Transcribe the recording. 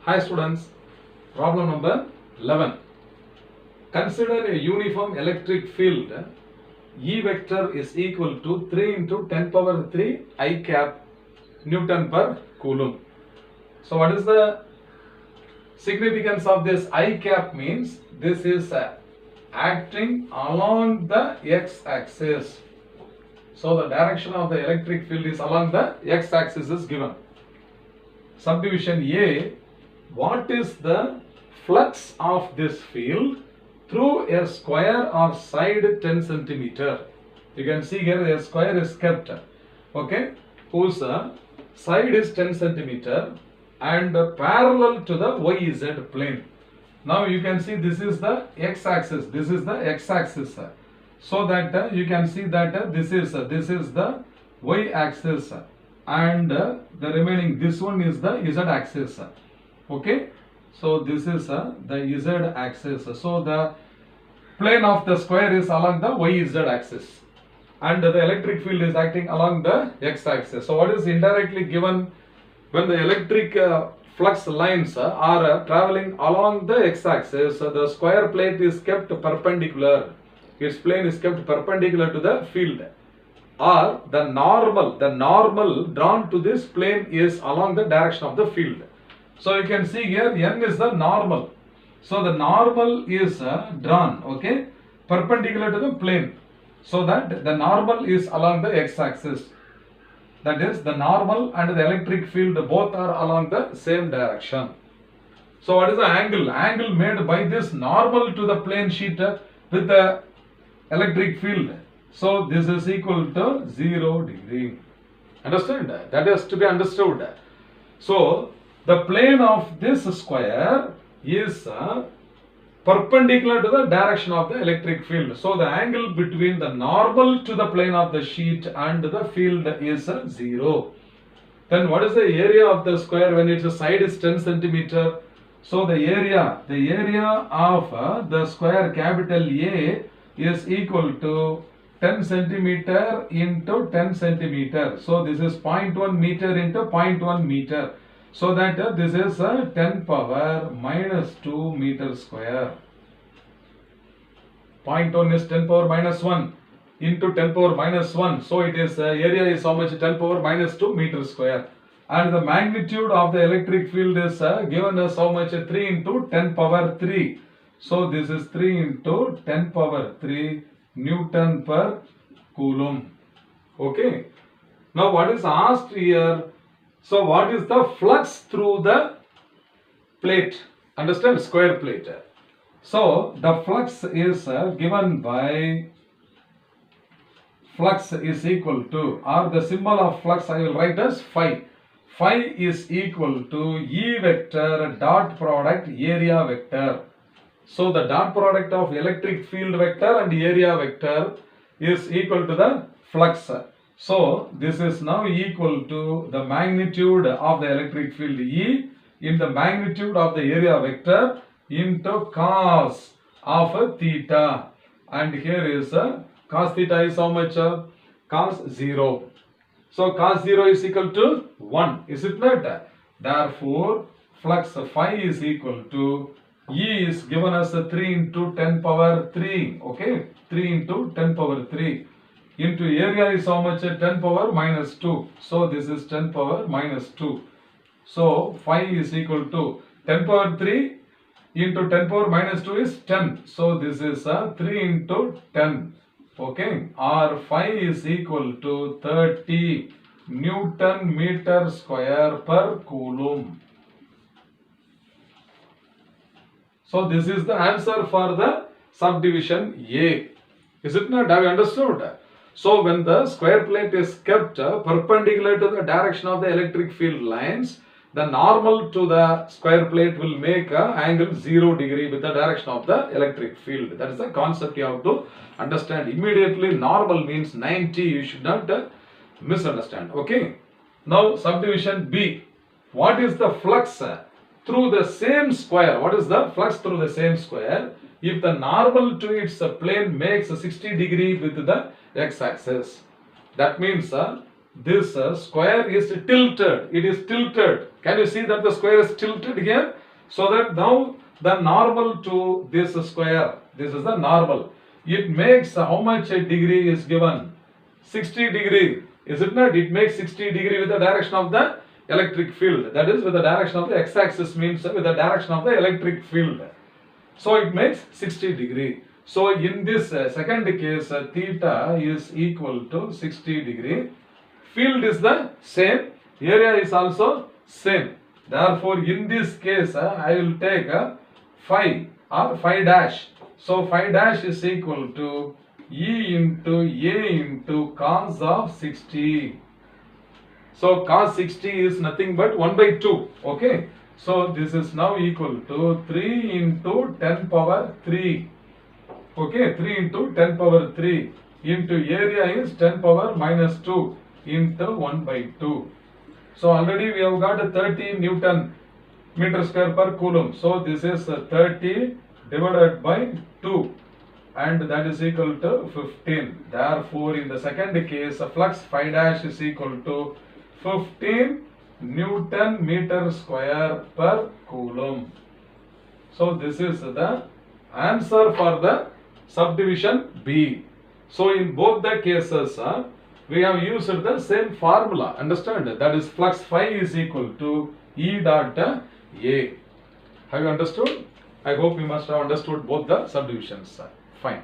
Hi students, problem number 11. Consider a uniform electric field. E vector is equal to 3 into 10 power 3 I cap Newton per Coulomb. So what is the significance of this I cap? Means this is acting along the x-axis. So the direction of the electric field is along the x-axis is given. Subdivision A. What is the flux of this field through a square or side 10 centimeter? You can see here a square is kept, okay, whose side is 10 centimeter and parallel to the YZ plane. Now you can see this is the x-axis. This is the x-axis. So that you can see that this is the y-axis and the remaining this one is the z-axis. Okay, so this is the z-axis. So the plane of the square is along the y-z-axis and the electric field is acting along the x-axis. So what is indirectly given when the electric flux lines are traveling along the x-axis? The square plate is kept perpendicular. Its plane is kept perpendicular to the field, or the normal drawn to this plane is along the direction of the field. So you can see here n is the normal. So the normal is drawn, okay, perpendicular to the plane, so that the normal is along the x-axis. That is, the normal and the electric field both are along the same direction. So what is the angle? Angle made by this normal to the plane sheet with the electric field. So this is equal to 0 degree. Understand? That is to be understood. So the plane of this square is perpendicular to the direction of the electric field. So the angle between the normal to the plane of the sheet and the field is 0. Then what is the area of the square when its side is 10 centimeter? So the area of the square capital A is equal to 10 centimeter into 10 centimeter. So this is 0.1 meter into 0.1 meter. So that this is 10 power minus 2 meter square. 0.1 is 10 power minus 1 into 10 power minus 1. So it is area is how much? 10 power minus 2 meter square. And the magnitude of the electric field is given as how much? 3 into 10 power 3. So this is 3 into 10 power 3 Newton per Coulomb. Okay. Now what is asked here? So what is the flux through the plate? Understand? Square plate. So the flux is given by flux is equal to, or the symbol of flux I will write as phi. Phi is equal to E vector dot product area vector. So the dot product of electric field vector and area vector is equal to the flux. So this is now equal to the magnitude of the electric field E in the magnitude of the area vector into cos of theta. And here is cos theta is how much? Cos 0. So cos 0 is equal to 1. Is it not? Therefore flux phi is equal to E is given as 3 into 10 power 3. Okay, 3 into 10 power 3 into area is how much? 10 power minus 2. So this is 10 power minus 2. So phi is equal to 10 power 3 into 10 power minus 2 is 10. So this is 3 into 10. Okay, or phi is equal to 30 Newton meter square per Coulomb. So this is the answer for the subdivision A. Is it not? Have you understood? So when the square plate is kept perpendicular to the direction of the electric field lines, the normal to the square plate will make an angle 0 degree with the direction of the electric field. That is the concept you have to understand. Immediately normal means 90. You should not misunderstand. Okay. Now subdivision B. What is the flux through the same square? What is the flux through the same square if the normal to its plane makes 60 degree with the x-axis? That means this square is tilted. It is tilted. Can you see that the square is tilted here? So that now the normal to this square, this is the normal. It makes how much a degree is given? 60 degree. Is it not? It makes 60 degree with the direction of the electric field. That is with the direction of the x-axis means with the direction of the electric field. So it makes 60 degree. So in this second case, theta is equal to 60 degree. Field is the same. Area is also same. Therefore, in this case, I will take phi or phi dash. So phi dash is equal to E into A into cos of 60. So cos 60 is nothing but 1 by 2. Okay. So this is now equal to 3 into 10 power 3. Okay. 3 into 10 power 3 into area is 10 power minus 2 into 1 by 2. So already we have got 30 Newton meter square per coulomb. So this is 30 divided by 2 and that is equal to 15. Therefore, in the second case, flux phi dash is equal to 15 Newton meter square per coulomb. So this is the answer for the subdivision B. So in both the cases, we have used the same formula. Understand? That is flux phi is equal to E dot A. Have you understood? I hope you must have understood both the subdivisions. Fine.